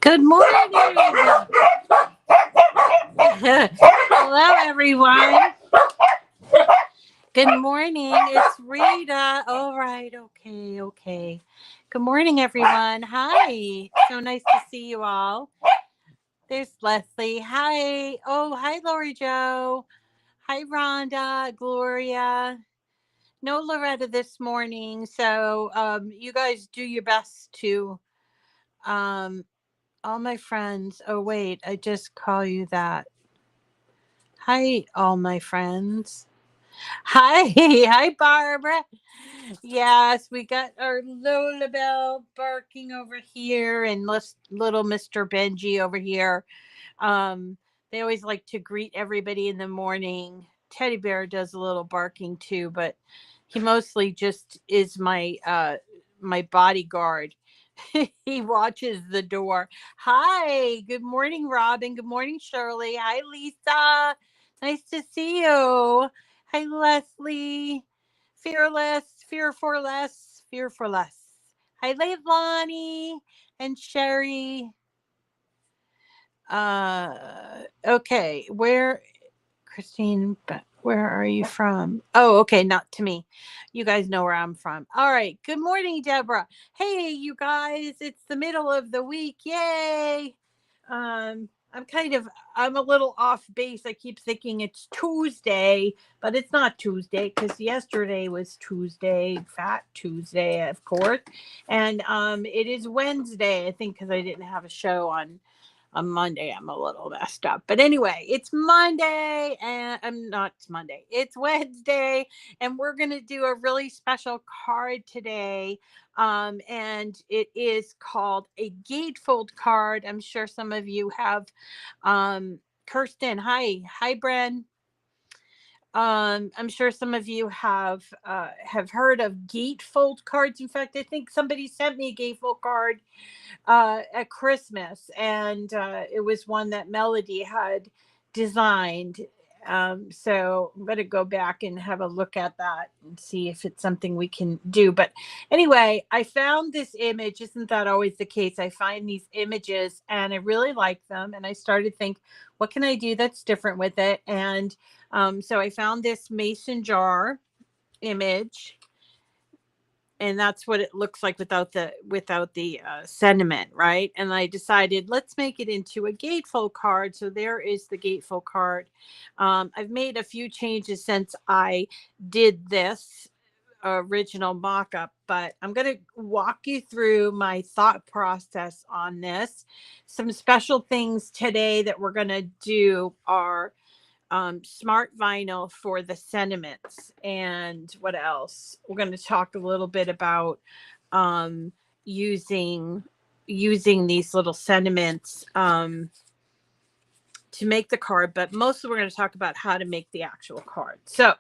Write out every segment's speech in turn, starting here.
Good morning. Hello, everyone. Good morning. It's Rita. All right. Okay. Okay. Good morning, everyone. Hi. So nice to see you all. There's Leslie. Hi. Oh, hi, Lori Joe. Hi, Rhonda, Gloria. No Loretta this morning. So you guys do your best to um, all my friends. Oh, wait. I just call you that. Hi, all my friends. Hi, hi, Barbara. Yes, we got our Lola Bell barking over here, and little Mr. Benji over here. Um, they always like to greet everybody in the morning. Teddy Bear does a little barking too, but he mostly just is my bodyguard. He watches the door. Hi, good morning, Robin. Good morning, Shirley. Hi, Lisa. Nice to see you. Hi, Leslie. Fearless, fear for less, fear for less. Hi, Leilani and Sherry. Okay, Christine, where are you from? Oh, okay, not to me. You guys know where I'm from. All right. Good morning, Deborah. Hey, you guys, it's the middle of the week. Yay. I'm a little off base. I keep thinking it's Tuesday, but it's not Tuesday because yesterday was Tuesday, Fat Tuesday, of course. And it is Wednesday, I think, because I didn't have a show on Monday. I'm a little messed up. But anyway, it's Monday and I'm not it's Monday. It's Wednesday and we're going to do a really special card today. And it is called a gatefold card. I'm sure some of you have Kirsten. Hi, Bren. I'm sure some of you have heard of gatefold cards. In fact, I think somebody sent me a gatefold card at Christmas, and it was one that Melody had designed. So I'm going to go back and have a look at that and see if it's something we can do. But anyway, I found this image. Isn't that always the case? I find these images and I really like them. And I started to think, what can I do that's different with it? And so I found this mason jar image, and that's what it looks like without the sentiment, right? And I decided let's make it into a gatefold card. So there is the gatefold card. I've made a few changes since I did this original mock-up, but I'm going to walk you through my thought process on this. Some special things today that we're going to do are smart vinyl for the sentiments. And what else? We're going to talk a little bit about um, using these little sentiments to make the card, but mostly we're going to talk about how to make the actual card. So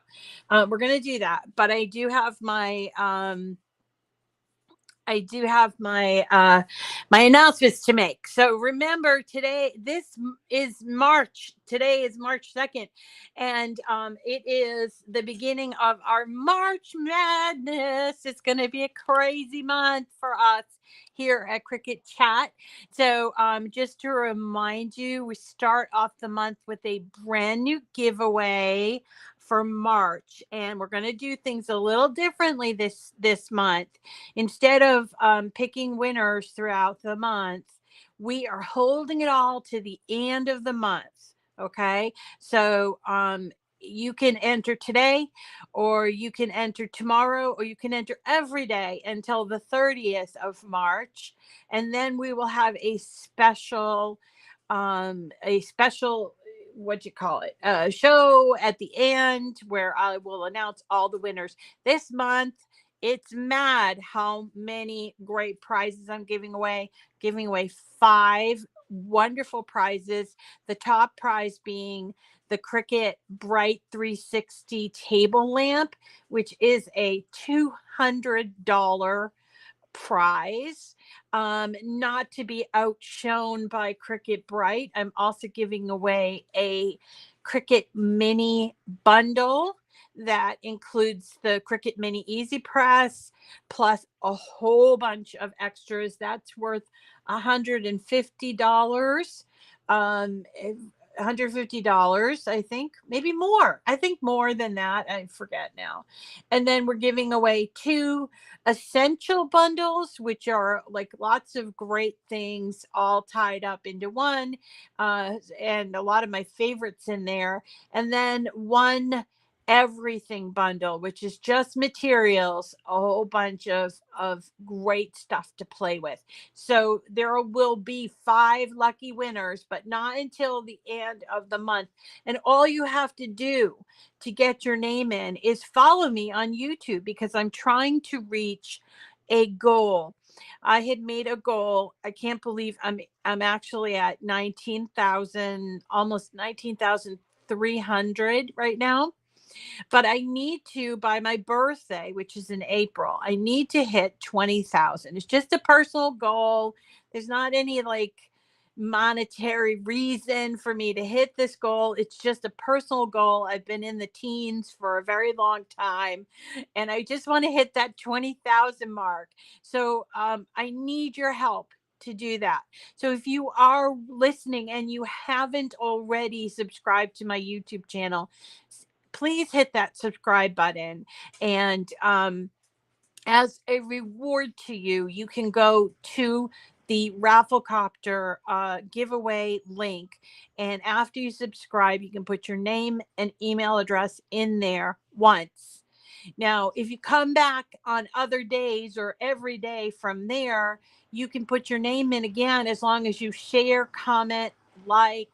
we're going to do that. But I do have my announcements to make. So remember today, this is March. Today is March 2nd, and it is the beginning of our March Madness. It's going to be a crazy month for us here at Cricut Chat. So just to remind you, we start off the month with a brand new giveaway for March, and we're going to do things a little differently this month. Instead of picking winners throughout the month, we are holding it all to the end of the month. Okay. So you can enter today, or you can enter tomorrow, or you can enter every day until the 30th of March. And then we will have a special what you call it, show at the end where I will announce all the winners this month. It's mad how many great prizes I'm giving away. Giving away 5 wonderful prizes. The top prize being the Cricut Bright 360 table lamp, which is a $200 prize. Not to be outshone by Cricut Bright, I'm also giving away a Cricut mini bundle that includes the Cricut Mini Easy Press plus a whole bunch of extras. That's worth $150. $150, I think, maybe more. I think more than that. I forget now. And then we're giving away 2 essential bundles, which are like lots of great things all tied up into one, and a lot of my favorites in there. And then 1 everything bundle, which is just materials, a whole bunch of great stuff to play with. So there will be 5 lucky winners, but not until the end of the month. And all you have to do to get your name in is follow me on YouTube, because I'm trying to reach a goal. I had made a goal. I can't believe I'm actually at 19,000, almost 19,300 right now. But I need to, by my birthday, which is in April, I need to hit 20,000. It's just a personal goal. There's not any like monetary reason for me to hit this goal. It's just a personal goal. I've been in the teens for a very long time, and I just want to hit that 20,000 mark. So I need your help to do that. So if you are listening and you haven't already subscribed to my YouTube channel, please hit that subscribe button. And as a reward to you, you can go to the Rafflecopter giveaway link. And after you subscribe, you can put your name and email address in there once. Now, if you come back on other days or every day from there, you can put your name in again, as long as you share, comment, like,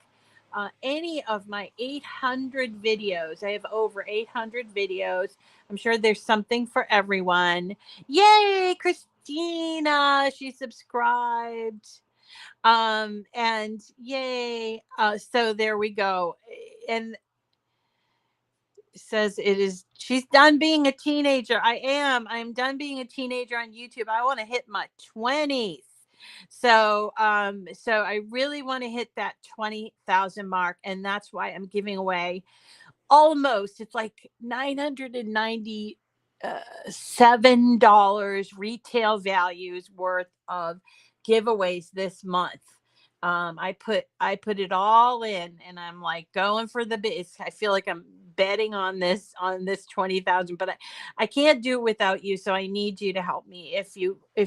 any of my 800 videos. I have over 800 videos. I'm sure there's something for everyone. Yay, Christina, she subscribed. And yay. So there we go. And says it is, she's done being a teenager. I'm done being a teenager on YouTube. I want to hit my 20s. So I really want to hit that 20,000 mark, and that's why I'm giving away almost, it's like $997 retail values worth of giveaways this month. I put it all in, and I'm like going for the base. I feel like I'm betting on this 20,000, but I can't do it without you. So I need you to help me. If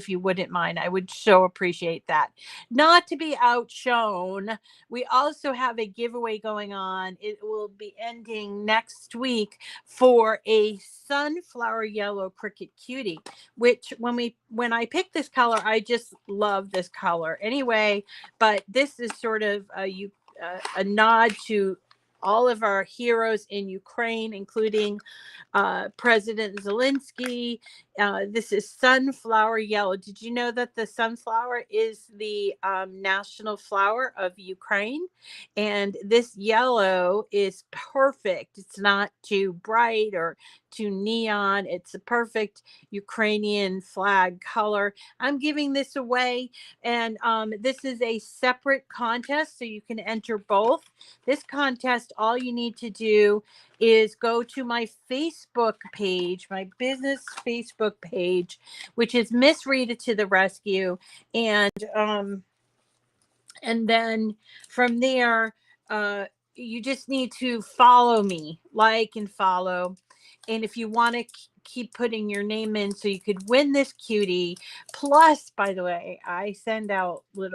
you wouldn't mind, I would so appreciate that. Not to be outshone, we also have a giveaway going on. It will be ending next week for a sunflower yellow Cricut Cutie, which when I picked this color, I just love this color anyway. But this is sort of a nod to all of our heroes in Ukraine, including President Zelensky. This is sunflower yellow. Did you know that the sunflower is the national flower of Ukraine? And this yellow is perfect. It's not too bright or too neon. It's a perfect Ukrainian flag color. I'm giving this away, and this is a separate contest, so you can enter both. This contest, all you need to do is go to my Facebook page, my business Facebook page, which is Miss Rita to the Rescue. And then from there, you just need to follow me, like and follow. And if you want to keep putting your name in so you could win this cutie. Plus, by the way,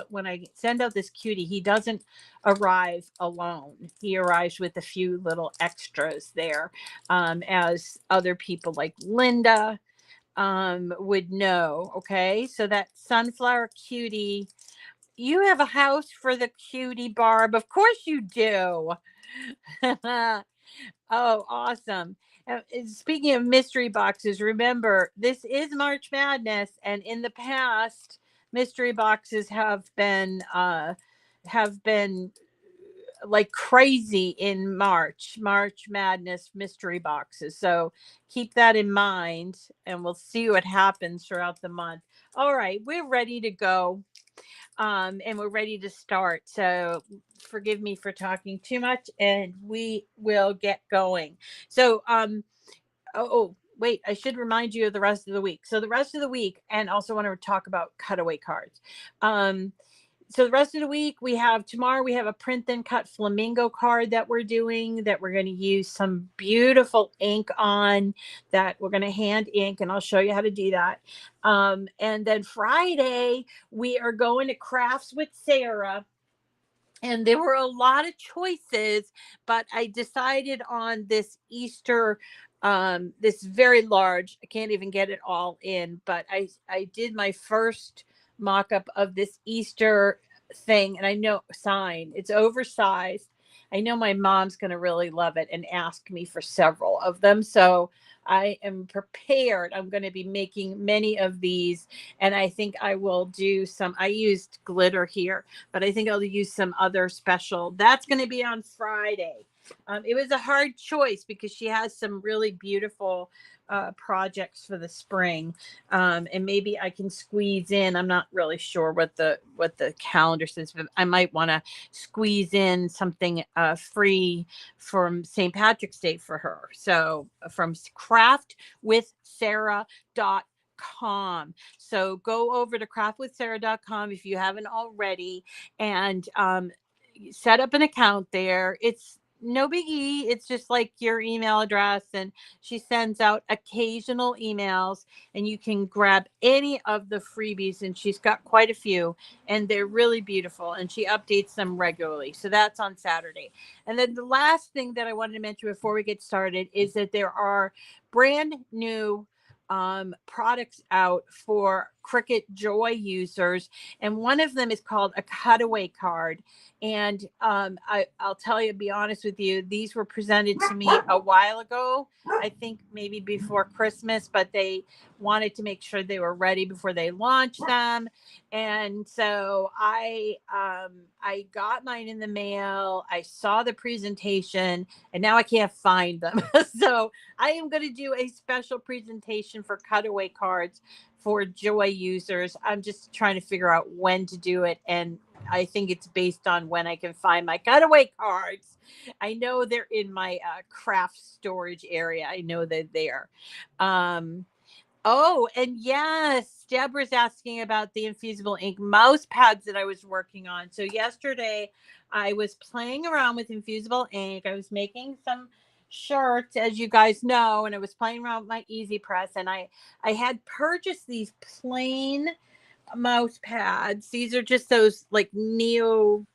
when I send out this cutie, he doesn't arrive alone. He arrives with a few little extras there, as other people like Linda would know. Okay, so that sunflower cutie, you have a house for the cutie, Barb. Of course you do. Oh, awesome. Speaking of mystery boxes, remember, this is March Madness, and in the past, mystery boxes have been like crazy in March Madness mystery boxes. So keep that in mind, and we'll see what happens throughout the month. All right, we're ready to go. and we're ready to start. So forgive me for talking too much, and we will get going. So, wait, I should remind you of the rest of the week. So the rest of the week, and also want to talk about cutaway cards. So the rest of the week, we have tomorrow, we have a print then cut flamingo card that we're doing, that we're going to use some beautiful ink on, that we're going to hand ink, and I'll show you how to do that. And then Friday, we are going to Crafts with Sarah. And there were a lot of choices, but I decided on this Easter, this very large, I can't even get it all in, but I did my first mock-up of this Easter thing, and I know sign, it's oversized. I know my mom's going to really love it and ask me for several of them. So I am prepared. I'm going to be making many of these, and I think I will do some. I used glitter here, but I think I'll use some other special. That's going to be on Friday. It was a hard choice because she has some really beautiful projects for the spring, and maybe I can squeeze in. I'm not really sure what the calendar says, but I might want to squeeze in something free from St. Patrick's Day for her. So from craftwithsarah.com. So go over to craftwithsarah.com if you haven't already, and set up an account there. It's no biggie. It's just like your email address, and she sends out occasional emails, and you can grab any of the freebies, and she's got quite a few, and they're really beautiful, and she updates them regularly. So that's on Saturday. And then the last thing that I wanted to mention before we get started is that there are brand new products out for Cricut Joy users, and one of them is called a cutaway card. And I'll tell you, be honest with you, these were presented to me a while ago, I think maybe before Christmas, but they wanted to make sure they were ready before they launched them. And so I got mine in the mail. I saw the presentation, and now I can't find them. So I am going to do a special presentation for cutaway cards for Joy users. I'm just trying to figure out when to do it, and I think it's based on when I can find my cutaway cards. I know they're in my craft storage area. I know they're there. Oh, and yes, Deborah's asking about the infusible ink mouse pads that I was working on. So yesterday I was playing around with infusible ink. I was making some shirts, as you guys know, and I was playing around with my Easy Press, and I had purchased these plain mouse pads. These are just those like neo,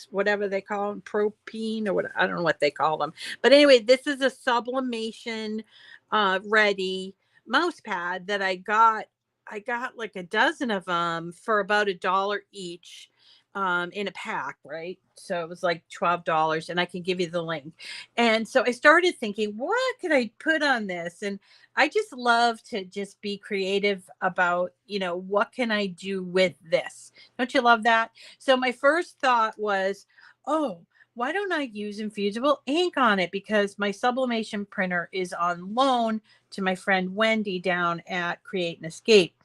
whatever they call them, propene or what, I don't know what they call them. But anyway, this is a sublimation ready mouse pad that I got like a dozen of them for about $1 each, in a pack, right? So it was like $12, and I can give you the link. And so I started thinking, what could I put on this? And I just love to just be creative about, what can I do with this? Don't you love that? So my first thought was, oh, why don't I use infusible ink on it? Because my sublimation printer is on loan to my friend Wendy down at Create and Escape.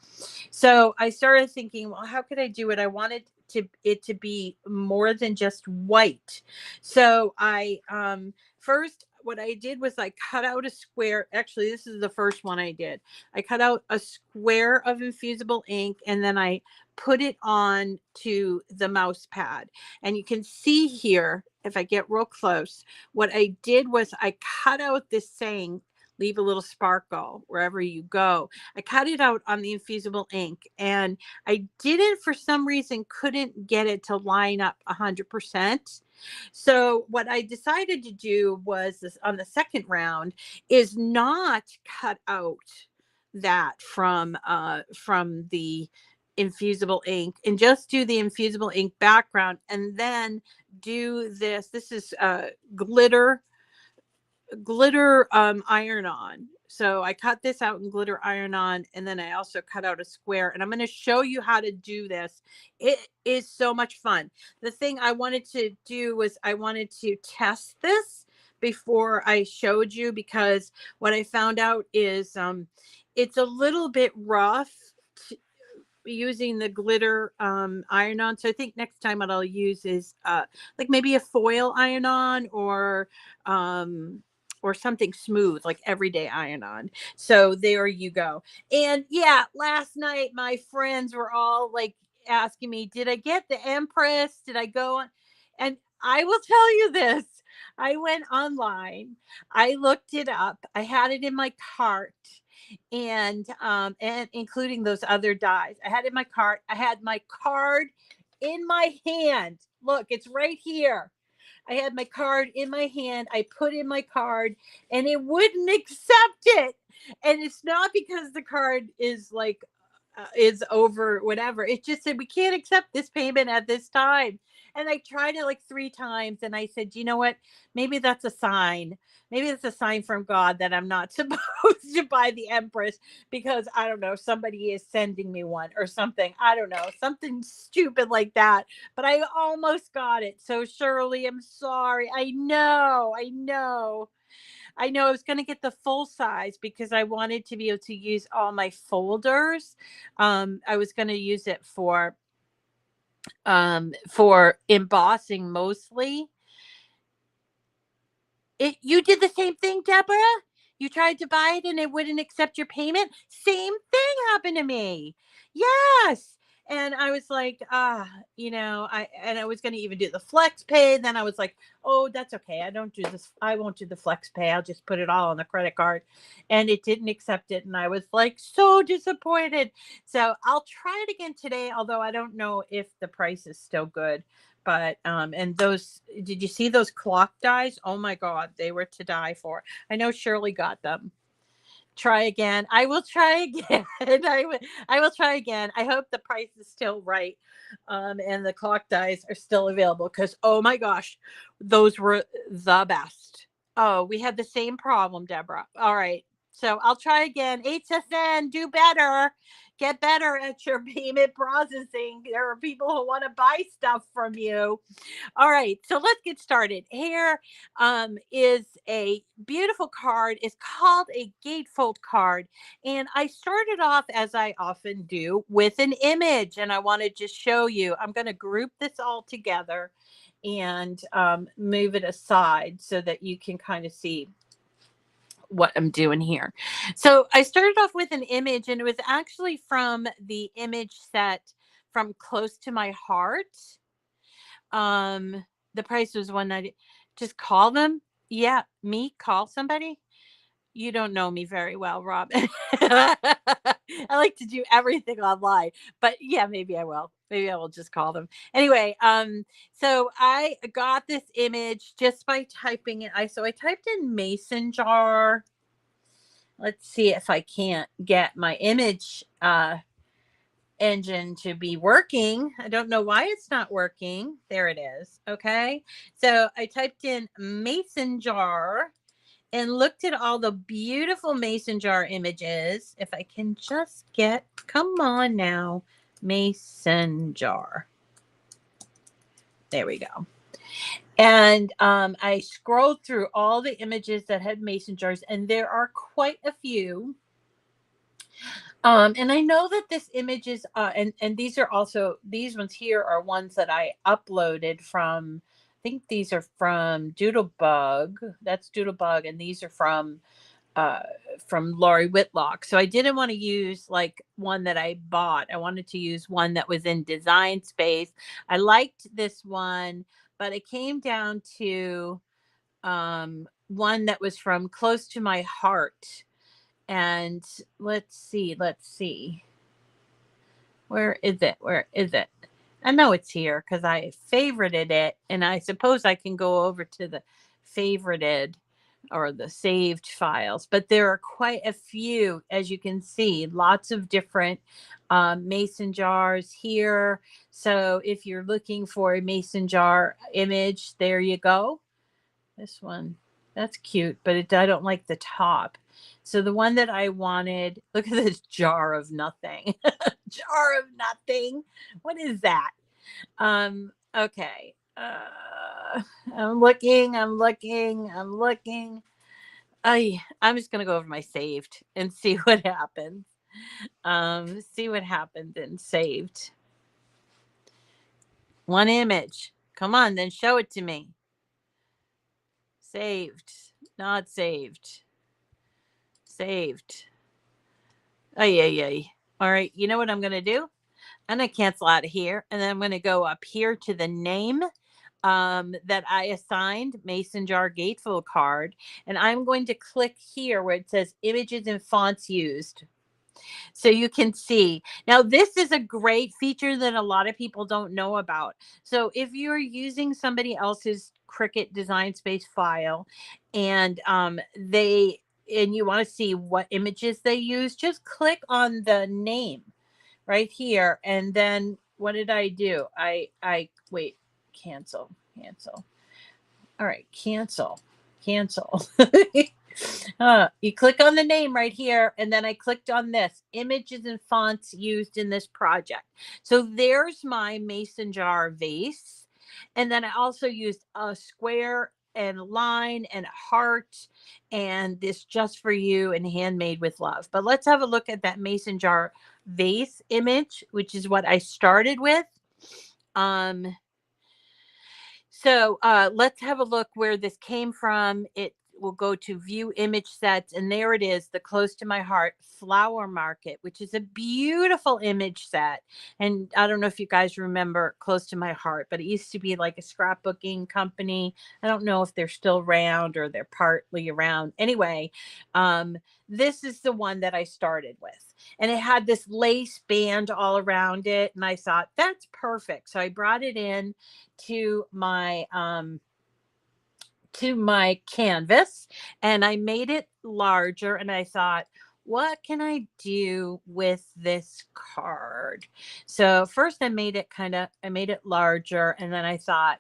So I started thinking, well, how could I do it? I wanted it to be more than just white. So I first, what I did was I cut out a square. Actually, this is the first one I did. I cut out a square of infusible ink, and then I put it on to the mouse pad. And you can see here, if I get real close, what I did was I cut out this saying, leave a little sparkle wherever you go. I cut it out on the infusible ink, and I didn't, for some reason, couldn't get it to line up 100%. So what I decided to do was this, on the second round, is not cut out that from the infusible ink, and just do the infusible ink background, and then do this. This is glitter iron on. So I cut this out in glitter iron on, and then I also cut out a square, and I'm going to show you how to do this. It is so much fun. The thing I wanted to do was I wanted to test this before I showed you, because what I found out is it's a little bit rough. using the glitter iron-on. So I think next time what I'll use is like maybe a foil iron-on or something smooth, like everyday iron-on. So there you go. And yeah, last night my friends were all like asking me, did I get the Empress? Did I go on? And I will tell you this. I went online. I looked it up. I had it in my cart and including those other dies. I had in my cart. I had my card in my hand. Look, it's right here. I had my card in my hand. I put in my card and it wouldn't accept it. And it's not because the card is like is over whatever. It just said we can't accept this payment at this time. And I tried it like 3 times and I said, you know what? Maybe that's a sign. Maybe it's a sign from God that I'm not supposed to buy the Empress because I don't know, somebody is sending me one or something. I don't know, something stupid like that. But I almost got it. So Shirley, I'm sorry. I know. I was going to get the full size because I wanted to be able to use all my folders. I was going to use it for embossing mostly. You did the same thing, Deborah? You tried to buy it and it wouldn't accept your payment? Same thing happened to me. Yes. And I was like, I was going to even do the flex pay. Then I was like, oh, that's okay. I don't do this. I won't do the flex pay. I'll just put it all on the credit card. And it didn't accept it. And I was like, so disappointed. So I'll try it again today, although I don't know if the price is still good. But and those, did you see those clock dies? Oh my God, they were to die for. I know Shirley got them. Try again. I will try again. I will try again. I hope the price is still right. And the clock dies are still available because oh my gosh, those were the best. Oh, we had the same problem, Deborah. All right. So I'll try again. HSN, do better. Get better at your payment processing. There are people who want to buy stuff from you. All right, so let's get started. Here is a beautiful card. It's called a Gatefold card. And I started off, as I often do, with an image. And I want to just show you. I'm going to group this all together and move it aside so that you can kind of see what I'm doing here. So I started off with an image, and it was actually from the image set from Close to My Heart. The price was $190. Just call them. Yeah, me call somebody. You don't know me very well, Rob. I like to do everything online, but yeah, maybe I will. Maybe I will just call them. Anyway, so I got this image just by typing it. So I typed in mason jar. Let's see if I can't get my image engine to be working. I don't know why it's not working. There it is. Okay. So I typed in mason jar and looked at all the beautiful mason jar images. If I can just get, come on now, mason jar. There we go. And I scrolled through all the images that had mason jars, and there are quite a few. And I know that this image is, and these are also, these ones here are ones that I uploaded from, I think these are from Doodlebug. That's Doodlebug, and these are from Laurie Whitlock. So I didn't want to use like one that I bought. I wanted to use one that was in Design Space. I liked this one, but it came down to one that was from Close to My Heart. And let's see. Where is it? I know it's here because I favorited it. And I suppose I can go over to the favorited or the saved files. But there are quite a few, as you can see, lots of different mason jars here. So if you're looking for a mason jar image, there you go. This one, that's cute, but I don't like the top. So the one that I wanted, look at this jar of nothing. Jar of nothing. What is that? Okay. I'm looking. I'm just going to go over my saved and see what happens. See what happened and saved. One image. Come on, then show it to me. Saved. Not saved. Saved. Ay, ay, ay. All right, you know what I'm going to do? I'm going to cancel out of here, and then I'm going to go up here to the name that I assigned, Mason Jar Gatefold card, and I'm going to click here where it says images and fonts used. So you can see. Now, this is a great feature that a lot of people don't know about. So if you're using somebody else's Cricut Design Space file and you want to see what images they use, just click on the name right here. And then what did I do? I wait, cancel. All right, cancel. You click on the name right here, and then I clicked on this, images and fonts used in this project. So there's my mason jar vase. And then I also used a square and line and a heart and this just for you and handmade with love. But let's have a look at that mason jar vase image, which is what I started with. So let's have a look where this came from. It will go to view image sets, and there it is, the Close to My Heart Flower Market, which is a beautiful image set. And I don't know if you guys remember Close to My Heart, but it used to be like a scrapbooking company. I don't know if they're still around or they're partly around. Anyway, this is the one that I started with. And it had this lace band all around it. And I thought, that's perfect. So I brought it in to my canvas and I made it larger, and I thought, what can I do with this card? So first I made it larger, and then I thought,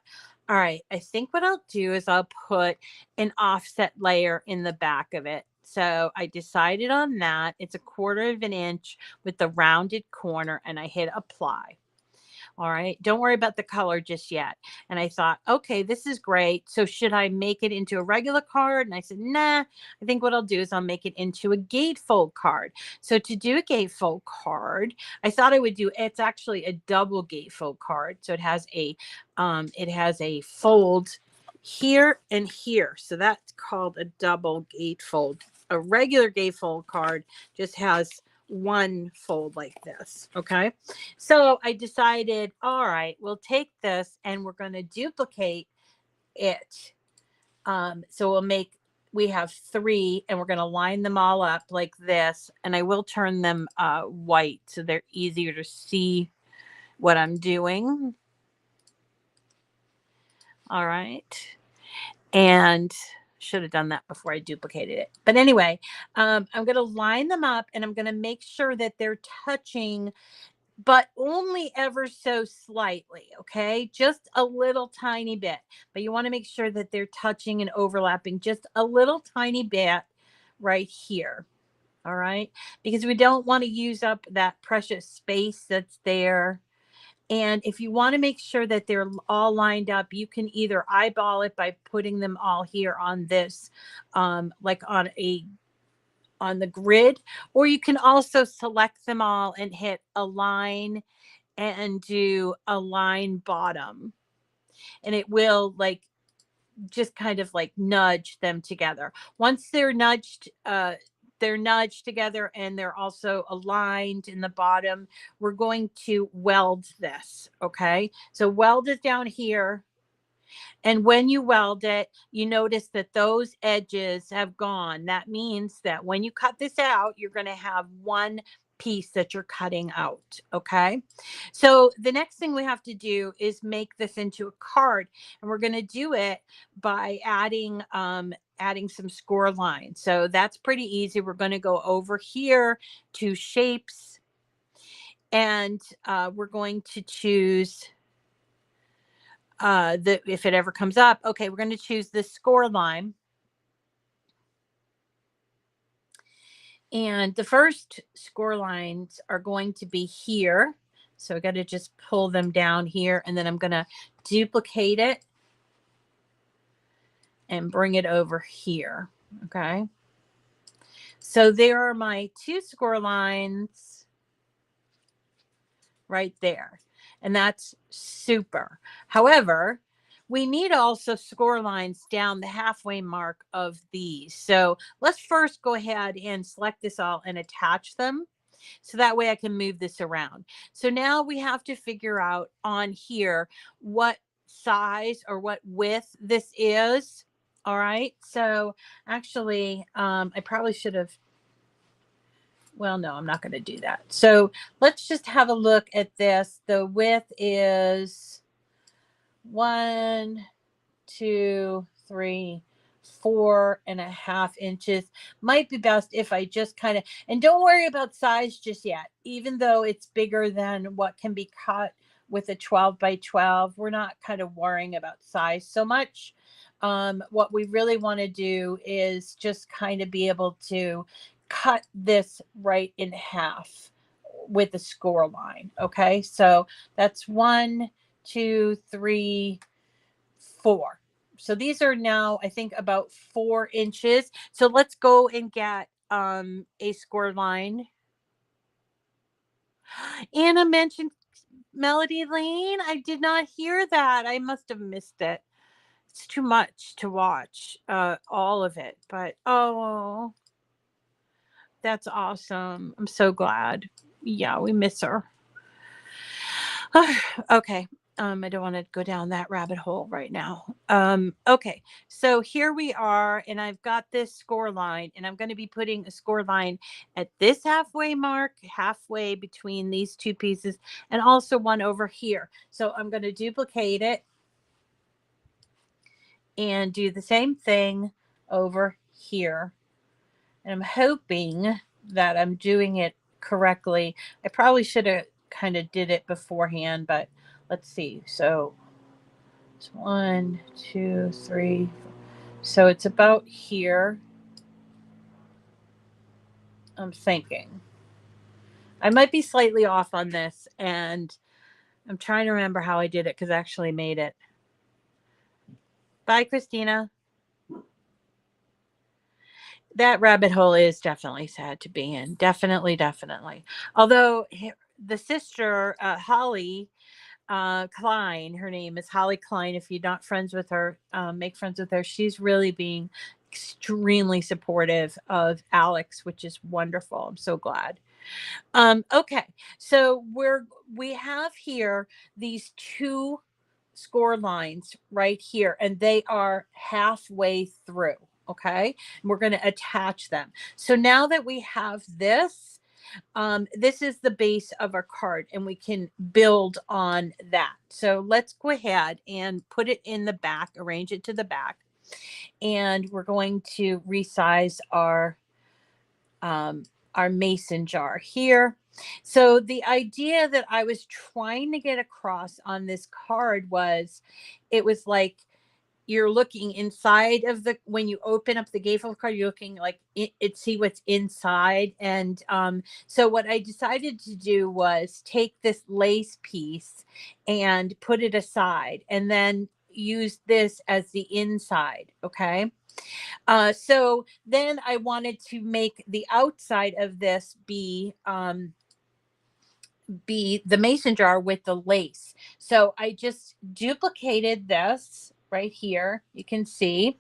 all right, I think what I'll do is I'll put an offset layer in the back of it. So I decided on that. It's 1/4 of an inch with the rounded corner, and I hit apply. All right. Don't worry about the color just yet. And I thought, okay, this is great. So should I make it into a regular card? And I said, nah, I think what I'll do is I'll make it into a gatefold card. So to do a gatefold card, I thought I would do, it's actually a double gatefold card. So it has a fold here and here. So that's called a double gatefold. A regular gatefold card just has one fold like this. Okay. So I decided, all right, we'll take this and we're going to duplicate it. So we have 3 and we're going to line them all up like this. And I will turn them white so they're easier to see what I'm doing. All right. And should have done that before I duplicated it. But anyway, I'm going to line them up and I'm going to make sure that they're touching, but only ever so slightly. Okay. Just a little tiny bit, but you want to make sure that they're touching and overlapping just a little tiny bit right here. All right. Because we don't want to use up that precious space that's there. And if you want to make sure that they're all lined up, you can either eyeball it by putting them all here on this, like on the grid, or you can also select them all and hit align and do align bottom. And it will just kind of like nudge them together. Once they're nudged together and they're also aligned in the bottom, we're going to weld this. Okay. So weld it down here. And when you weld it, you notice that those edges have gone. That means that when you cut this out, you're going to have one piece that you're cutting out. Okay. So the next thing we have to do is make this into a card, and we're going to do it by adding some score lines. So that's pretty easy. We're going to go over here to shapes, and we're going to choose if it ever comes up. Okay, we're going to choose the score line. And the first score lines are going to be here. So I got to just pull them down here, and then I'm going to duplicate it and bring it over here. Okay. So there are my 2 score lines right there. And that's super. However, we need also score lines down the halfway mark of these. So let's first go ahead and select this all and attach them. So that way I can move this around. So now we have to figure out on here what size or what width this is. All right. So actually, I probably should have. Well, no, I'm not going to do that. So let's just have a look at this. The width is 1, 2, 3, 4.5 inches. Might be best if I just kind of, and don't worry about size just yet, even though it's bigger than what can be cut with a 12 by 12. We're not kind of worrying about size so much. What we really want to do is just kind of be able to cut this right in half with the score line. Okay, so that's 1, 2, 3, 4. So these are now, I think, about 4 inches. So let's go and get a score line. Anna mentioned Melody Lane. I did not hear that. I must have missed it. It's too much to watch all of it. But oh, that's awesome. I'm so glad. Yeah, we miss her. Okay. I don't want to go down that rabbit hole right now. Okay, so here we are, and I've got this score line, and I'm going to be putting a score line at this halfway mark, halfway between these 2 pieces, and also one over here. So I'm going to duplicate it and do the same thing over here. And I'm hoping that I'm doing it correctly. I probably should have kind of did it beforehand, but let's see. So it's 1, 2, 3. So it's about here. I'm thinking. I might be slightly off on this, and I'm trying to remember how I did it because I actually made it. Bye, Christina. That rabbit hole is definitely sad to be in. Definitely, definitely. Although the sister, Holly, Klein, her name is Holly Klein. If you're not friends with her, make friends with her. She's really being extremely supportive of Alex, which is wonderful. I'm so glad. Okay, so we have here these 2 score lines right here, and they are halfway through. Okay, and we're going to attach them. So now that we have this, this is the base of our card, and we can build on that. So let's go ahead and put it in the back, arrange it to the back, and we're going to resize our mason jar here. So the idea that I was trying to get across on this card was, it was like you're looking inside of the, when you open up the gatefold card, you're looking like it see what's inside. And so what I decided to do was take this lace piece and put it aside, and then use this as the inside. Okay. So then I wanted to make the outside of this be the mason jar with the lace. So I just duplicated this right here. You can see.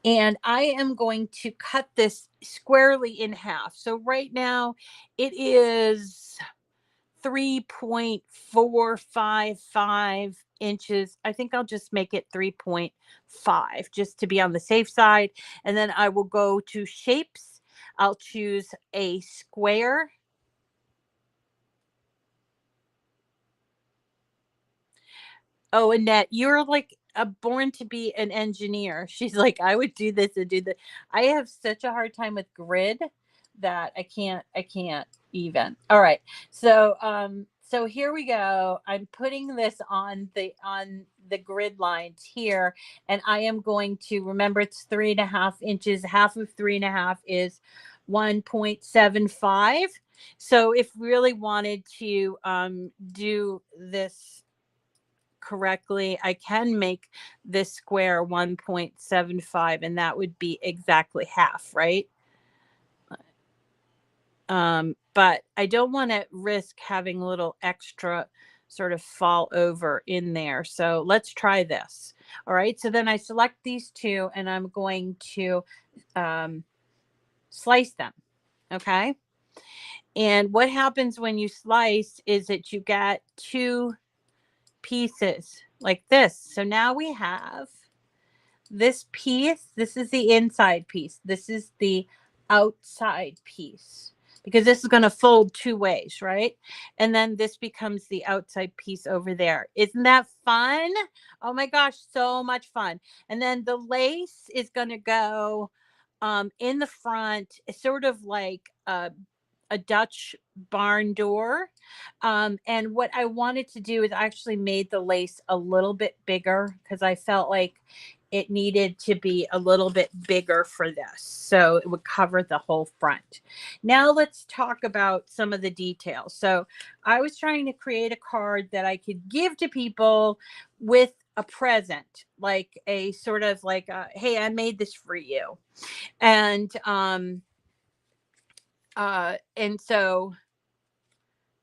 And I am going to cut this squarely in half. So right now it is 3.455 inches. I think I'll just make it 3.5 just to be on the safe side. And then I will go to shapes. I'll choose a square. Oh, Annette, you're like born to be an engineer. She's like, I would do this and do that. I have such a hard time with grid that I can't even. All right. So here we go. I'm putting this on the grid lines here, and I am going to, remember, it's 3.5 inches. Half of 3.5 is 1.75. So if really wanted to do this correctly, I can make this square 1.75, and that would be exactly half, right? But I don't want to risk having a little extra sort of fall over in there. So let's try this. All right. So then I select these two and I'm going to um, slice them. Okay. And what happens when you slice is that you get two pieces like this. So now we have this piece. This is the inside piece. This is the outside piece because this is going to fold two ways, right? And then this becomes the outside piece over there. Isn't that fun? Oh my gosh, so much fun. And then the lace is going to go in the front, sort of like a Dutch barn door. And what I wanted to do is I actually made the lace a little bit bigger because I felt like it needed to be a little bit bigger for this. So it would cover the whole front. Now let's talk about some of the details. So I was trying to create a card that I could give to people with a present, like a sort of like, hey, I made this for you. And so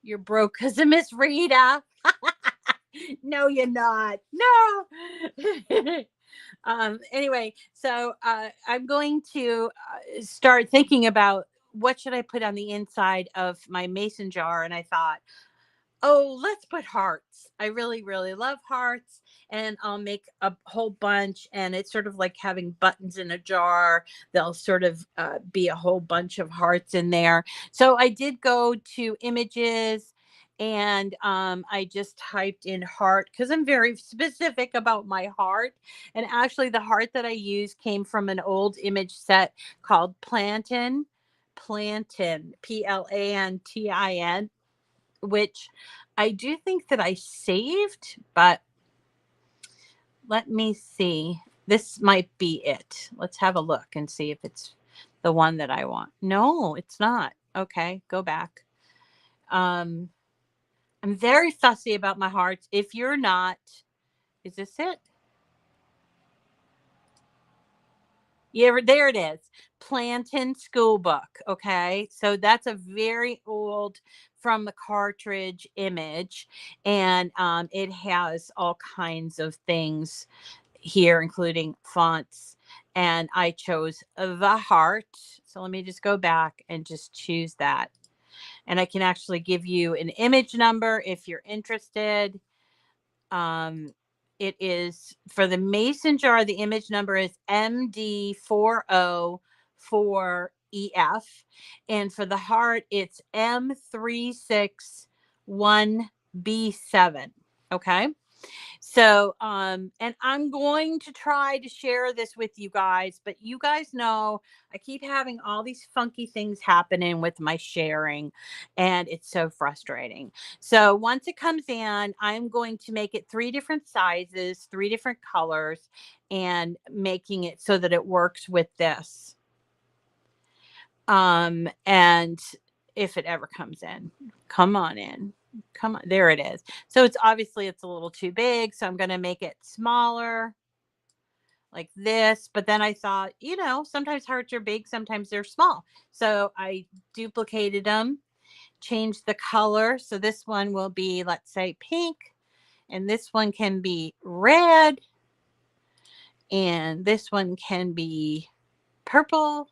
you're broke because of Miss Rita. No, you're not. No. Anyway, so I'm going to start thinking about what should I put on the inside of my mason jar. And I thought, oh, let's put hearts. I really, really love hearts. And I'll make a whole bunch. And it's sort of like having buttons in a jar. There'll sort of be a whole bunch of hearts in there. So I did go to images and I just typed in heart because I'm very specific about my heart. And actually, the heart that I used came from an old image set called Plantin, Plantin, which I do think that I saved, but let me see. This might be it. Let's have a look and see if it's the one that I want. No, it's not. Okay, go back. I'm very fussy about my hearts. If you're not, is this it? Yeah, there it is. Plantin School Book. Okay. So that's a very old from the cartridge image. And it has all kinds of things here, including fonts. And I chose the heart. So let me just go back and just choose that. And I can actually give you an image number if you're interested. It is for the mason jar. The image number is MD404EF. And for the heart, it's M361B7. Okay. So, and I'm going to try to share this with you guys, but you guys know I keep having all these funky things happening with my sharing, and it's so frustrating. So, once it comes in, I'm going to make it 3 different sizes, 3 different colors, and making it so that it works with this. And if it ever comes in, come on in. Come on, there it is. So it's obviously it's a little too big, so I'm going to make it smaller like this. But then I thought, sometimes hearts are big, sometimes they're small. So I duplicated them, changed the color. So this one will be, let's say, pink, and this one can be red, and this one can be purple.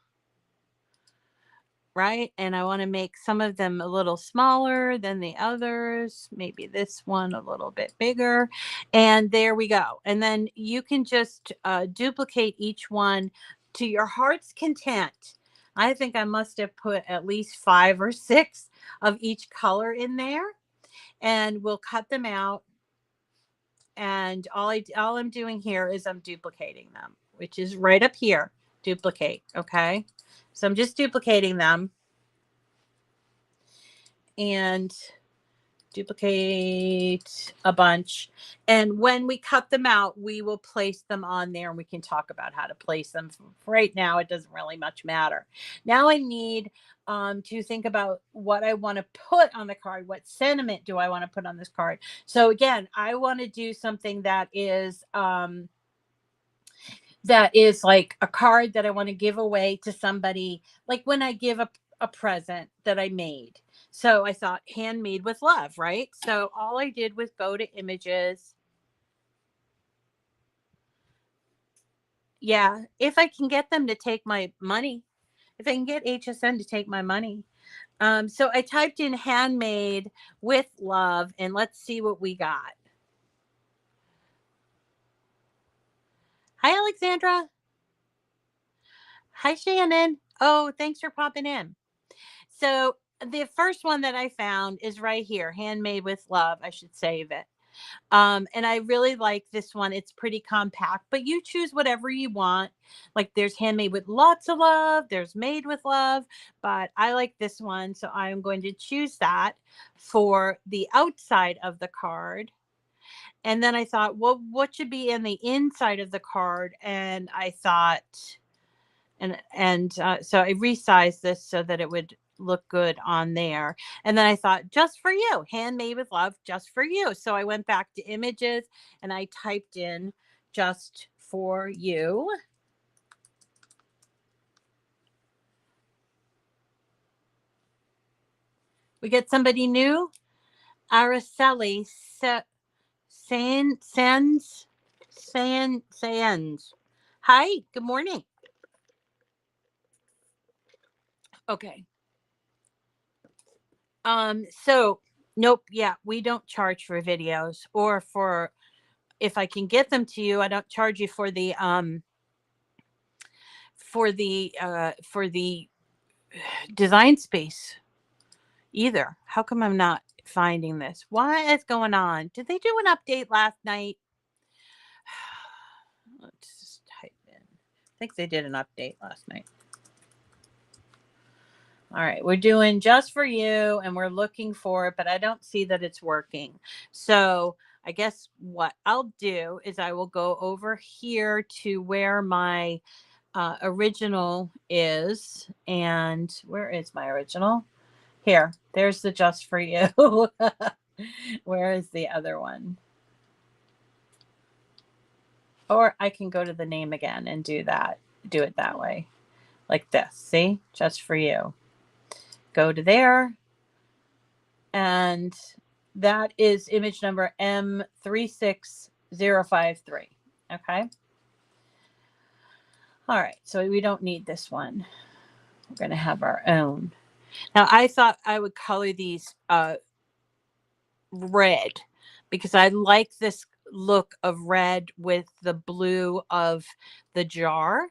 Right? And I want to make some of them a little smaller than the others. Maybe this one a little bit bigger. And there we go. And then you can just duplicate each one to your heart's content. I think I must have put at least 5 or 6 of each color in there. And we'll cut them out. And all I'm doing here is I'm duplicating them, which is right up here. Duplicate. Okay. So I'm just duplicating them and duplicate a bunch. And when we cut them out, we will place them on there and we can talk about how to place them. Right now, it doesn't really much matter. Now I need to think about what I want to put on the card. What sentiment do I want to put on this card? So again, I want to do something that is like a card that I want to give away to somebody. Like when I give a present that I made. So I thought handmade with love, right? So all I did was go to images. Yeah, if I can get them to take my money, if I can get HSN to take my money. So I typed in handmade with love and let's see what we got. Hi, Alexandra. Hi, Shannon. Oh, thanks for popping in. So the first one that I found is right here, handmade with love. I should save it. And I really like this one. It's pretty compact, but you choose whatever you want. Like there's handmade with lots of love, there's made with love, but I like this one. So I'm going to choose that for the outside of the card. And then I thought, well, what should be in the inside of the card? And I thought, so I resized this so that it would look good on there. And then I thought, just for you, handmade with love, just for you. So I went back to images and I typed in just for you. We get somebody new. Araceli Sands. Hi, good morning. Okay. So nope, yeah, we don't charge for videos or for, if I can get them to you, I don't charge you for the design space either. How come I'm not finding this? What is going on? Did they do an update last night? Let's just type in. I think they did an update last night. All right, we're doing just for you and we're looking for it, but I don't see that it's working. So I guess what I'll do is I will go over here to where my original is. And where is my original? Here, there's the just for you. Where is the other one? Or I can go to the name again and do it that way. Like this, see? Just for you. Go to there. And that is image number M36053. Okay. All right. So we don't need this one. We're going to have our own. Now, I thought I would color these red because I like this look of red with the blue of the jar.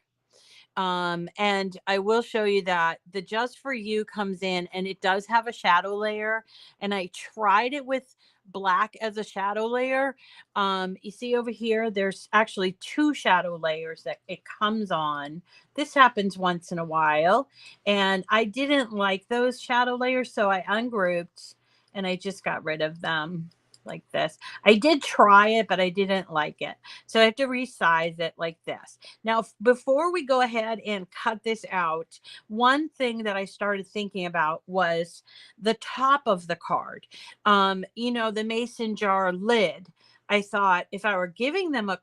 And I will show you that the just for you comes in and it does have a shadow layer. And I tried it with black as a shadow layer. You see over here, there's actually 2 shadow layers that it comes on. This happens once in a while. And I didn't like those shadow layers. So I ungrouped and I just got rid of them like this. I did try it, but I didn't like it. So I have to resize it like this. Now, before we go ahead and cut this out, one thing that I started thinking about was the top of the card. The mason jar lid. I thought if I were giving them a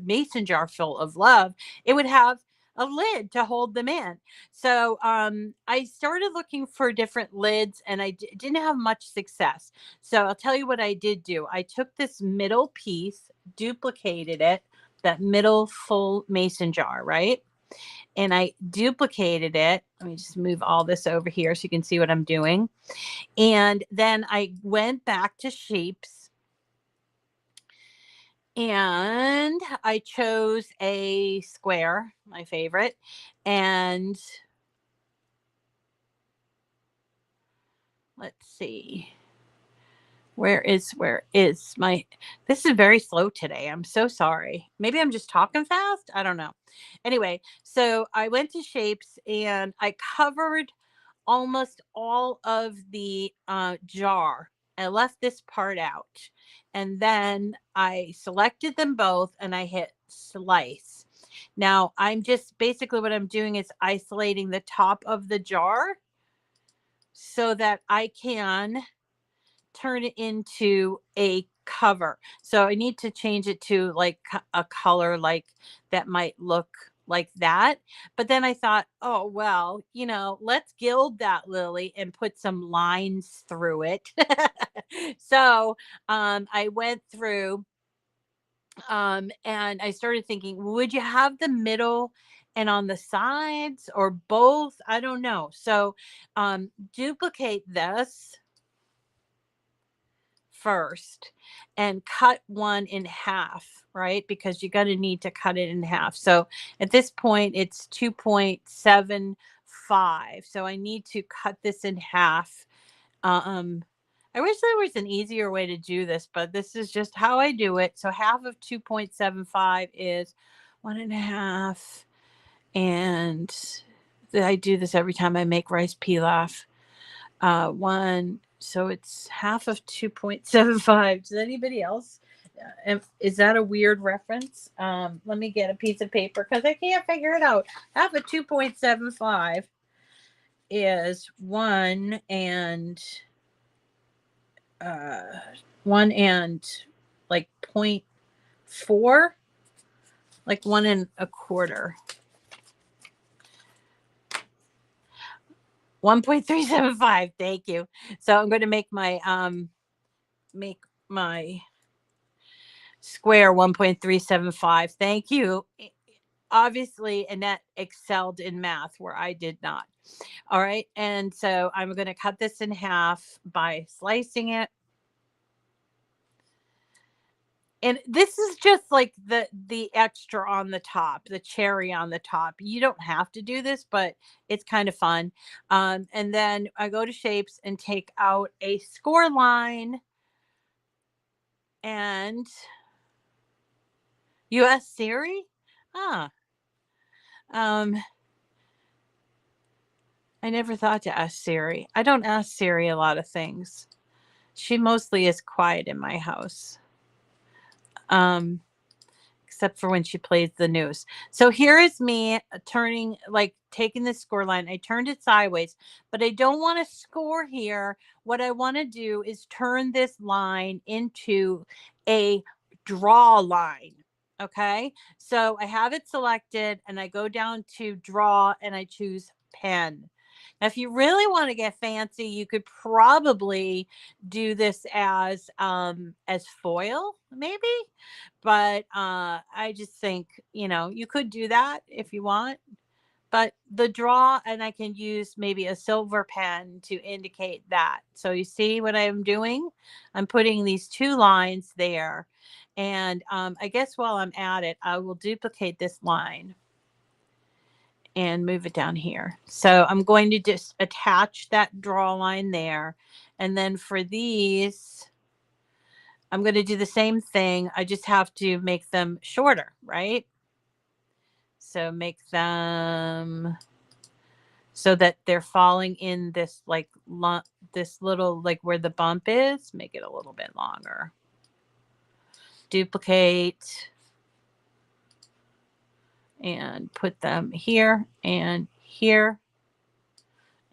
mason jar full of love, it would have a lid to hold them in. So I started looking for different lids and I didn't have much success. So I'll tell you what I did do. I took this middle piece, duplicated it, that middle full mason jar, right? And I duplicated it. Let me just move all this over here so you can see what I'm doing. And then I went back to shapes and I chose a square, my favorite. And let's see. Where is my, this is very slow today. I'm so sorry. Maybe I'm just talking fast. I don't know. Anyway, so I went to shapes and I covered almost all of the jar. I left this part out. And then I selected them both and I hit slice. Now I'm just basically what I'm doing is isolating the top of the jar so that I can turn it into a cover. So I need to change it to like a color like that might look like that. But then I thought, oh, well, let's gild that lily and put some lines through it. So I went through and I started thinking, would you have the middle and on the sides or both? I don't know. So duplicate this first and cut one in half, right? Because you're going to need to cut it in half. So at this point, it's 2.75. So I need to cut this in half. I wish there was an easier way to do this, but this is just how I do it. So half of 2.75 is 1.5. And I do this every time I make rice pilaf. One, so it's half of 2.75. Does anybody else? Is that a weird reference? Let me get a piece of paper because I can't figure it out. Half of 2.75 is 1 and like 0.4, like 1.25. 1.375. Thank you. So I'm going to make my square 1.375. Thank you. Obviously, Annette excelled in math where I did not. All right. And so I'm going to cut this in half by slicing it. And this is just like the extra on the top, the cherry on the top. You don't have to do this, but it's kind of fun. And then I go to shapes and take out a score line. And you asked Siri? I never thought to ask Siri. I don't ask Siri a lot of things. She mostly is quiet in my house. Except for when she plays the news. So here is me taking the score line. I turned it sideways, but I don't want to score here. What I want to do is turn this line into a draw line. Okay. So I have it selected and I go down to draw and I choose pen. Now, if you really want to get fancy, you could probably do this as foil, maybe. But I just think, you could do that if you want. But the draw, and I can use maybe a silver pen to indicate that. So you see what I'm doing? I'm putting these two lines there. And I guess while I'm at it, I will duplicate this line and move it down here. So I'm going to just attach that draw line there. And then for these, I'm going to do the same thing. I just have to make them shorter, right? So make them so that they're falling in this this little, like where the bump is, make it a little bit longer. Duplicate. And put them here and here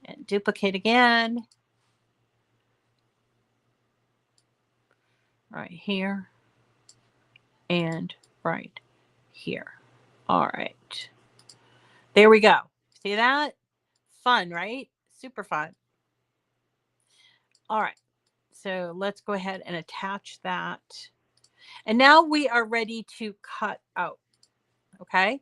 and duplicate again. Right here and right here. All right. There we go. See that? Fun, right? Super fun. All right. So let's go ahead and attach that. And now we are ready to cut out. Okay.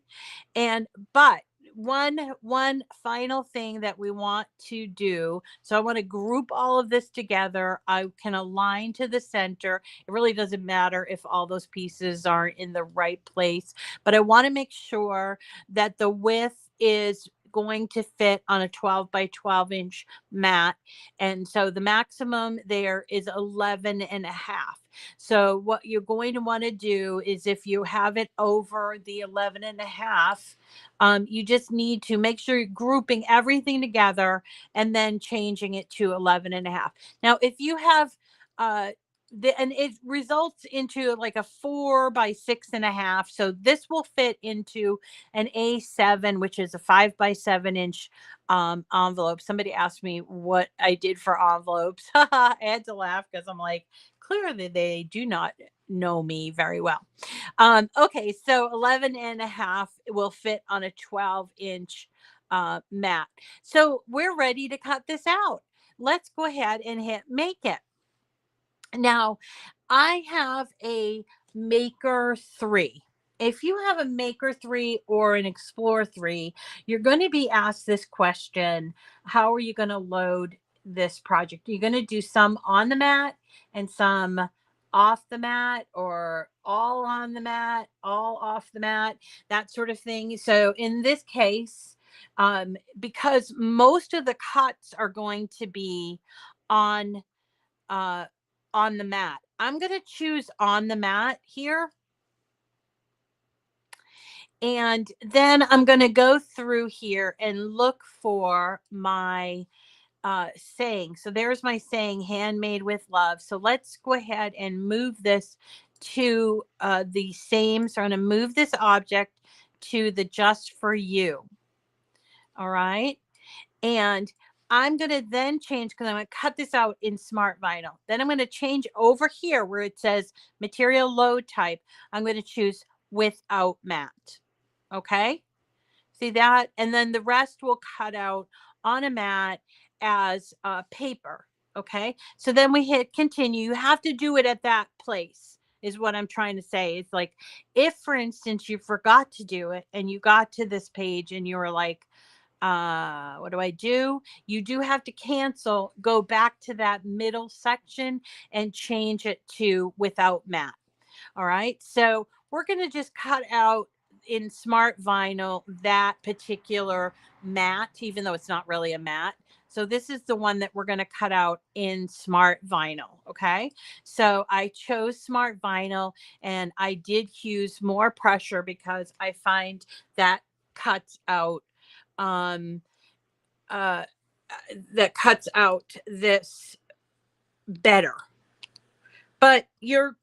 But one final thing that we want to do. So I want to group all of this together. I can align to the center. It really doesn't matter if all those pieces are in the right place, but I want to make sure that the width is going to fit on a 12 by 12 inch mat. And so the maximum there is 11.5. So what you're going to want to do is, if you have it over the 11.5, you just need to make sure you're grouping everything together and then changing it to 11.5. Now, if you have, and it results into like a 4 by 6.5. So this will fit into an A7, which is a 5 by 7 inch envelope. Somebody asked me what I did for envelopes. I had to laugh because I'm like, Clearly, they do not know me very well. Okay, so 11 and a half will fit on a 12-inch mat. So we're ready to cut this out. Let's go ahead and hit make it. Now, I have a Maker 3. If you have a Maker 3 or an Explorer 3, you're going to be asked this question: how are you going to load this project? Are you going to do some on the mat and some off the mat, or all on the mat, all off the mat, that sort of thing? So in this case, because most of the cuts are going to be on uh, on the mat, I'm going to choose on the mat here. And then I'm going to go through here and look for my saying. So there's my saying, handmade with love. So let's go ahead and move this to the same. So I'm going to move this object to the just for you. All right. And I'm going to then change, because I'm going to cut this out in Smart Vinyl. Then I'm going to change over here where it says material load type. I'm going to choose without mat. Okay. See that? And then the rest will cut out on a mat as paper. Okay. So then we hit continue. You have to do it at that place, is what I'm trying to say. It's like, if, for instance, you forgot to do it and you got to this page and you were like, what do I do? You do have to cancel, go back to that middle section and change it to without mat. All right. So we're going to just cut out in Smart Vinyl that particular mat, even though it's not really a mat. So this is the one that we're going to cut out in Smart Vinyl. Okay. So I chose Smart Vinyl, and I did use more pressure because I find that cuts out that cuts out this better. But your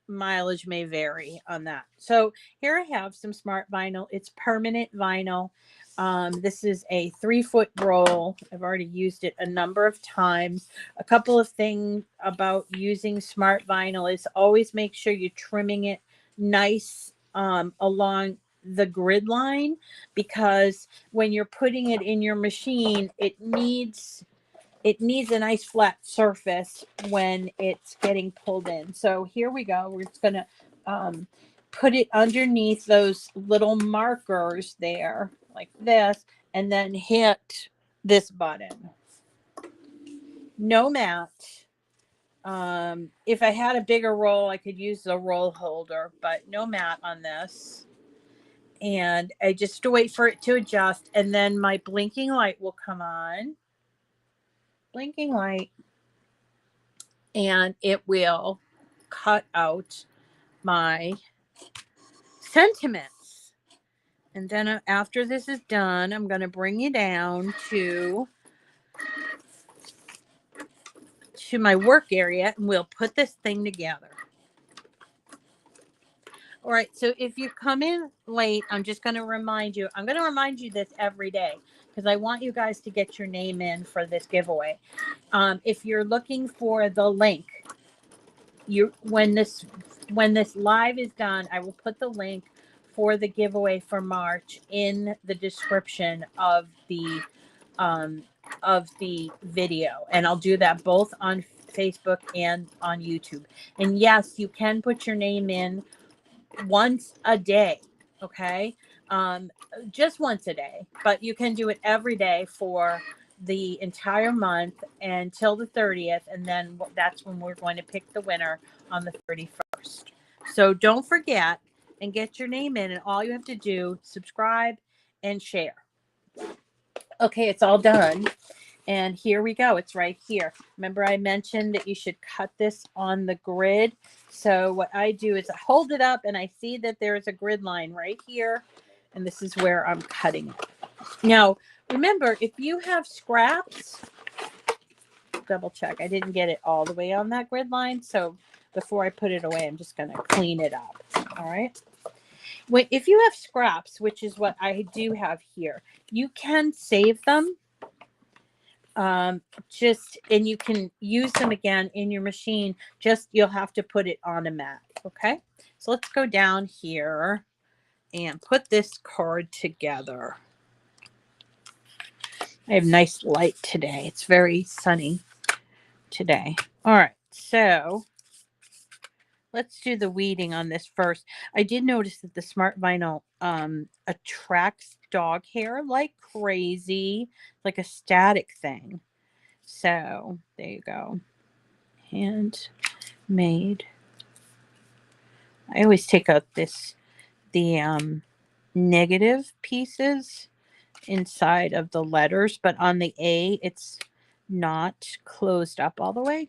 mileage may vary on that. So here I have some Smart Vinyl. It's permanent vinyl. This is a 3-foot roll. I've already used it a number of times. A couple of things about using Smart Vinyl is always make sure you're trimming it nice along the grid line, because when you're putting it in your machine, it needs a nice flat surface when it's getting pulled in. So here we go. We're just going to put it underneath those little markers there like this, and then hit this button. No mat. If I had a bigger roll, I could use the roll holder, but no mat on this. And I just wait for it to adjust, and then my blinking light will come on. Blinking light. And it will cut out my sentiments. And then after this is done, I'm going to bring you down to my work area, and we'll put this thing together. All right, so if you come in late, I'm just going to remind you. I'm going to remind you this every day, because I want you guys to get your name in for this giveaway. If you're looking for the link, when this live is done, I will put the link for the giveaway for March in the description of the video, and I'll do that both on Facebook and on YouTube. And yes, you can put your name in once a day, okay? Just once a day, but you can do it every day for the entire month until the 30th, and then that's when we're going to pick the winner on the 31st. So don't forget and get your name in, and all you have to do, subscribe and share. Okay, it's all done. And here we go. It's right here. Remember I mentioned that you should cut this on the grid. So what I do is I hold it up and I see that there is a grid line right here. And this is where I'm cutting it. Now, remember, if you have scraps, double check. I didn't get it all the way on that grid line. So before I put it away, I'm just going to clean it up. All right. If you have scraps, which is what I do have here, you can save them. and you can use them again in your machine. Just you'll have to put it on a mat. Okay, so let's go down here and put this card together. I have nice light today. It's very sunny today. All right, so let's do the weeding on this first. I did notice that the Smart Vinyl attracts dog hair like crazy, like a static thing. So there you go. Handmade. I always take out the negative pieces inside of the letters, but on the A, it's not closed up all the way.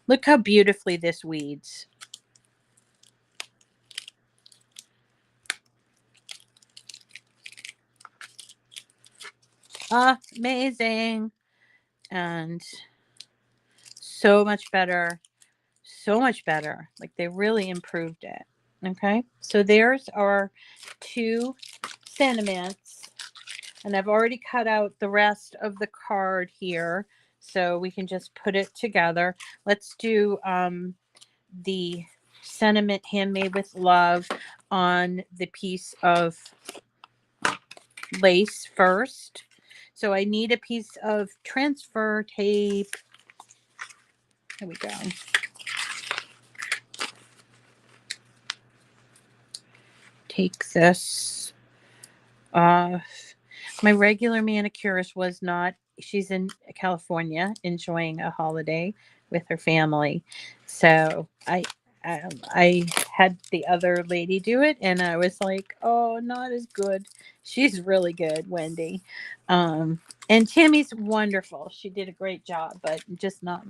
Look how beautifully this weeds. Amazing. And so much better. So much better. Like they really improved it. Okay. So there's our 2 sentiments. And I've already cut out the rest of the card here. So we can just put it together. Let's do the sentiment handmade with love on the piece of lace first. So I need a piece of transfer tape. Here we go. Take this off. My regular manicurist was not, she's in California enjoying a holiday with her family. So I had the other lady do it and I was like, oh, not as good. She's really good, Wendy. And Tammy's wonderful. She did a great job, but just not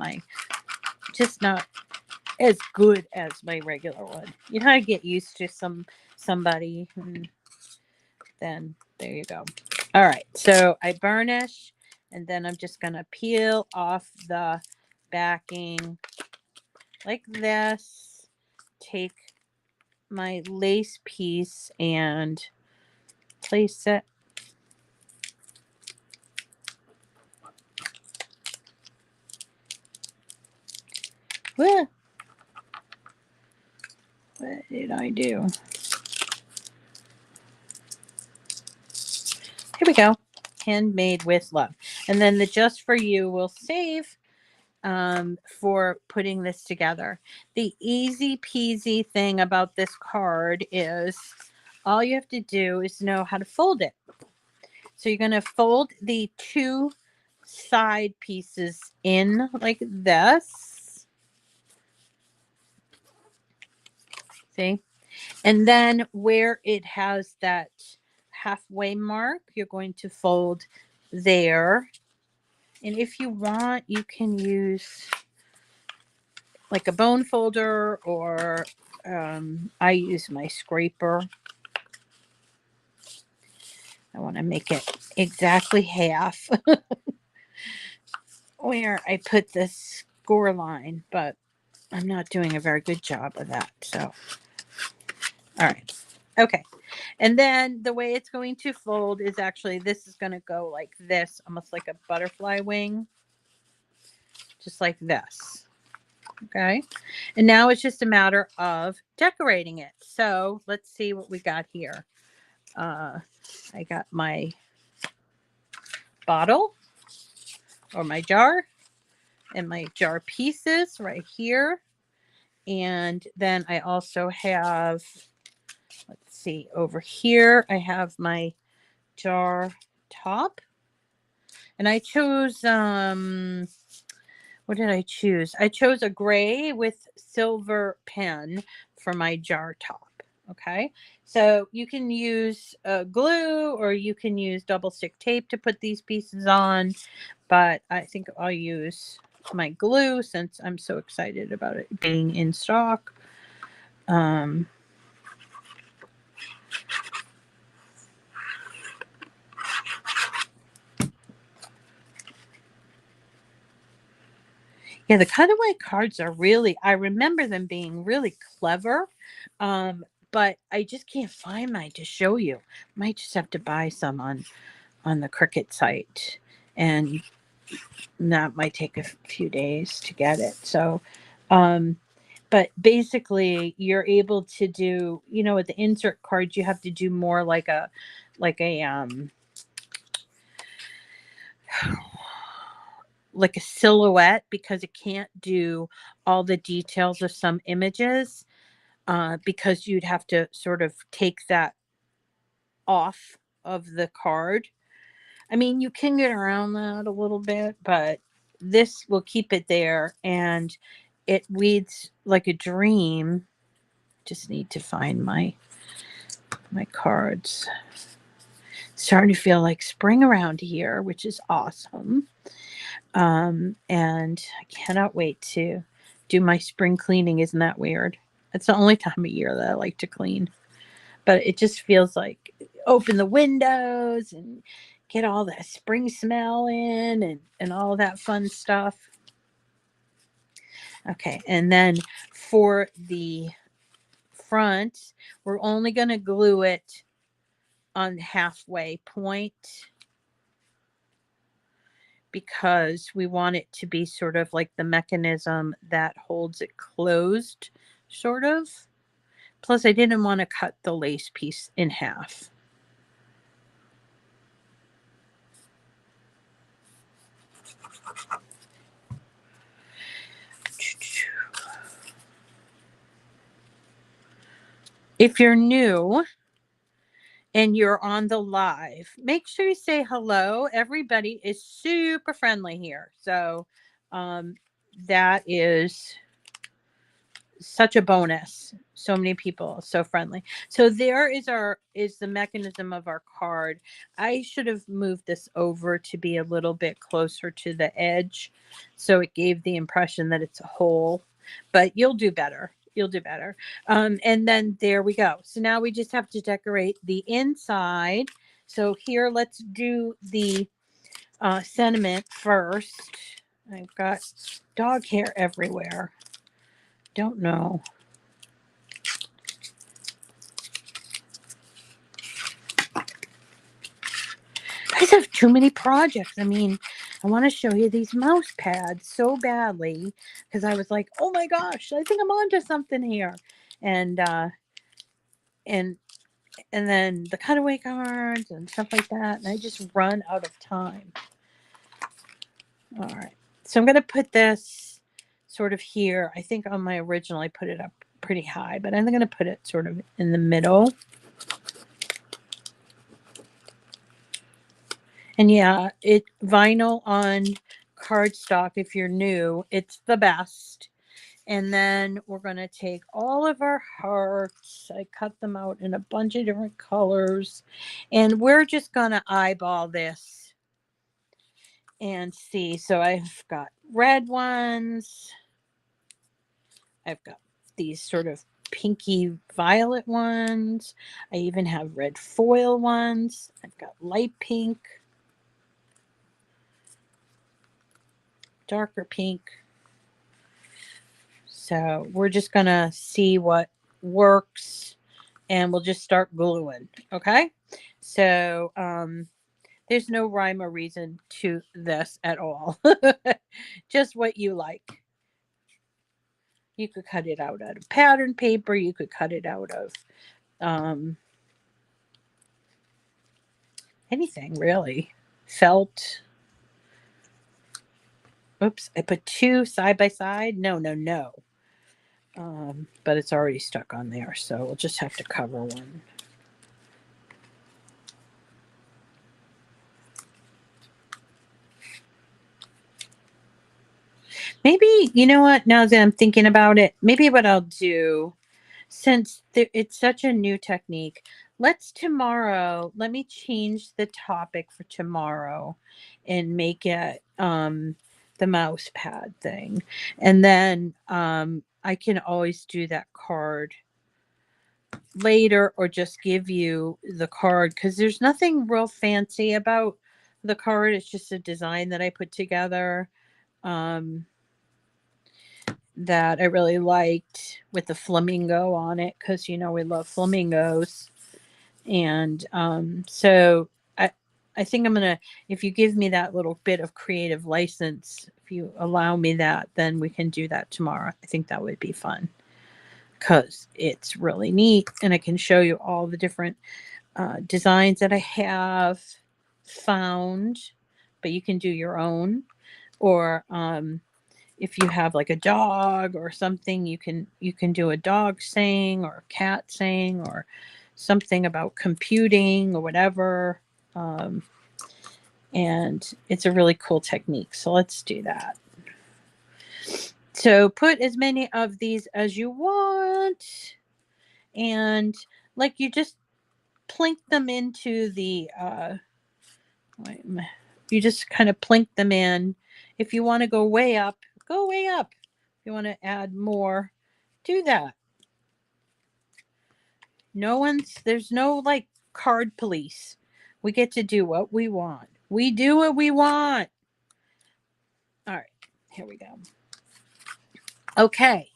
as good as my regular one. You know, I get used to somebody and then there you go. All right, so I burnish and then I'm just going to peel off the backing like this. Take my lace piece and place it. What did I do? Here we go. Handmade with love. And then the just for you will save for putting this together. The easy peasy thing about this card is all you have to do is know how to fold it. So you're going to fold the 2 side pieces in like this. See? And then where it has that halfway mark, you're going to fold there. And if you want, you can use like a bone folder or I use my scraper. I want to make it exactly half where I put the score line, but I'm not doing a very good job of that. So, all right. Okay. And then the way it's going to fold is actually, this is going to go like this, almost like a butterfly wing, just like this. Okay. And now it's just a matter of decorating it. So let's see what we got here. I got my bottle or my jar and my jar pieces right here. And then I also have, let's see, over here, I have my jar top. And I chose, what did I choose? I chose a gray with silver pen for my jar top. Okay, so you can use glue or you can use double stick tape to put these pieces on, but I think I'll use my glue since I'm so excited about it being in stock. Yeah, the cutaway cards are really, I remember them being really clever, but I just can't find mine to show you. Might just have to buy some on the Cricut site and that might take a few days to get it. So, but basically you're able to do, you know, with the insert cards, you have to do more like a like a silhouette, because it can't do all the details of some images, because you'd have to sort of take that off of the card. I mean, you can get around that a little bit, but this will keep it there, and it reads like a dream. Just need to find my cards. Starting to feel like spring around here, which is awesome. And I cannot wait to do my spring cleaning. Isn't that weird? It's the only time of year that I like to clean. But it just feels like open the windows and get all that spring smell in, and all that fun stuff. Okay, and then for the front, we're only going to glue it on the halfway point, because we want it to be sort of like the mechanism that holds it closed, sort of. Plus, I didn't want to cut the lace piece in half. If you're new and you're on the live, make sure you say hello. Everybody is super friendly here. So that is such a bonus. So many people, so friendly. So there is the mechanism of our card. I should have moved this over to be a little bit closer to the edge, so it gave the impression that it's a hole, but you'll do better. You'll do better. And then there we go. So now we just have to decorate the inside. So here, let's do the sentiment first. I've got dog hair everywhere. Don't know. I just have too many projects. I mean, I want to show you these mouse pads so badly, because I was like, oh my gosh, I think I'm onto something here. And then the cutaway cards and stuff like that. And I just run out of time. All right. So I'm going to put this sort of here. I think on my original, I put it up pretty high, but I'm going to put it sort of in the middle. And yeah, vinyl on cardstock, if you're new, it's the best. And then we're going to take all of our hearts. I cut them out in a bunch of different colors. And we're just going to eyeball this and see. So I've got red ones. I've got these sort of pinky violet ones. I even have red foil ones. I've got light pink, darker pink. So we're just going to see what works, and we'll just start gluing. Okay. So there's no rhyme or reason to this at all. Just what you like. You could cut it out of pattern paper. You could cut it out of anything, really. Felt. Oops, I put two side by side. No. But it's already stuck on there, so we'll just have to cover one. Maybe, you know what, now that I'm thinking about it, maybe what I'll do, since it's such a new technique, let me change the topic for tomorrow and make it the mouse pad thing. And then I can always do that card later, or just give you the card, because there's nothing real fancy about the card. It's just a design that I put together that I really liked, with the flamingo on it, because we love flamingos. And so I think I'm going to, if you give me that little bit of creative license, if you allow me that, then we can do that tomorrow. I think that would be fun because it's really neat. And I can show you all the different designs that I have found, but you can do your own. Or if you have like a dog or something, you can do a dog saying or a cat saying or something about computing or whatever. And it's a really cool technique. So let's do that. So put as many of these as you want. And like you just plink them into the, you just kind of plink them in. If you want to go way up, go way up. If you want to add more, do that. There's no like card police. We get to do what we want. We do what we want. All right, here we go. Okay.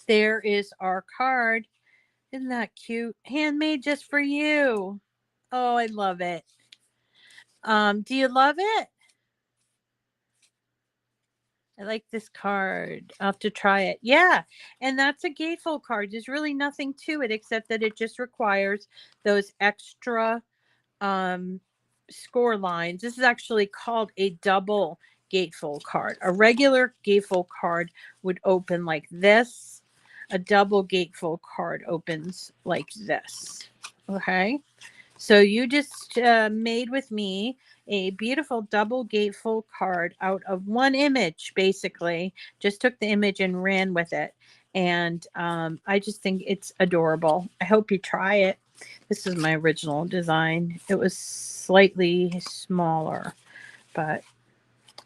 There is our card. Isn't that cute? Handmade just for you. Oh, I love it. Do you love it? I like this card. I'll have to try it. Yeah. And that's a Gatefold card. There's really nothing to it except that it just requires those extra score lines. This is actually called a double Gatefold card. A regular Gatefold card would open like this. A double Gatefold card opens like this. Okay. So you just made with me a beautiful double Gatefold card out of one image, basically. Just took the image and ran with it. And I just think it's adorable. I hope you try it. This is my original design. It was slightly smaller, but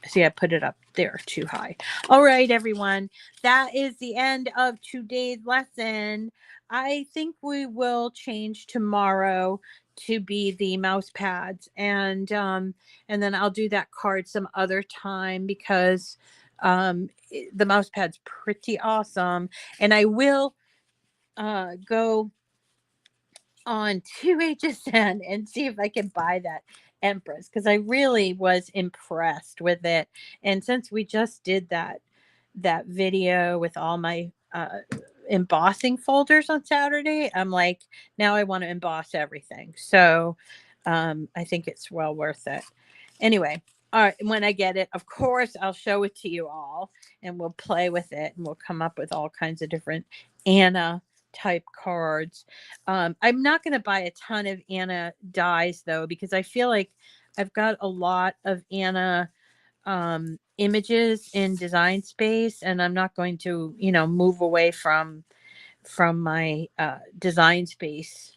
see, I put it up there too high. All right, everyone. That is the end of today's lesson. I think we will change tomorrow to be the mouse pads, and then I'll do that card some other time because the mouse pad's pretty awesome. And I will go on to HSN and see if I can buy that Empress because I really was impressed with it. And since we just did that video with all my embossing folders on Saturday, I'm like, now I want to emboss everything. So I think it's well worth it. Anyway, all right, when I get it, of course, I'll show it to you all and we'll play with it and we'll come up with all kinds of different Anna type cards. I'm not going to buy a ton of Anna dies though, because I feel like I've got a lot of Anna images in Design Space, and I'm not going to, move away from my Design Space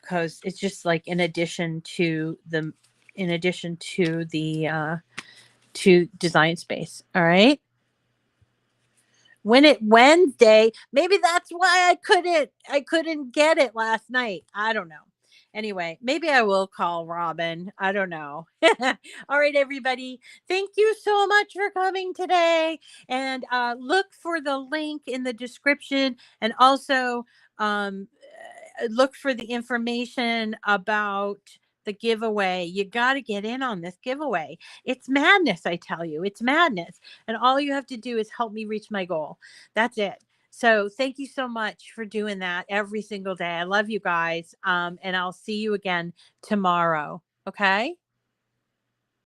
because it's just like in addition to the to Design Space. All right. When it Wednesday, maybe that's why I couldn't get it last night. I don't know. Anyway, maybe I will call Robin. I don't know. All right, everybody. Thank you so much for coming today. And look for the link in the description, and also look for the information about the giveaway. You got to get in on this giveaway. It's madness, I tell you. It's madness. And all you have to do is help me reach my goal. That's it. So thank you so much for doing that every single day. I love you guys. And I'll see you again tomorrow. Okay?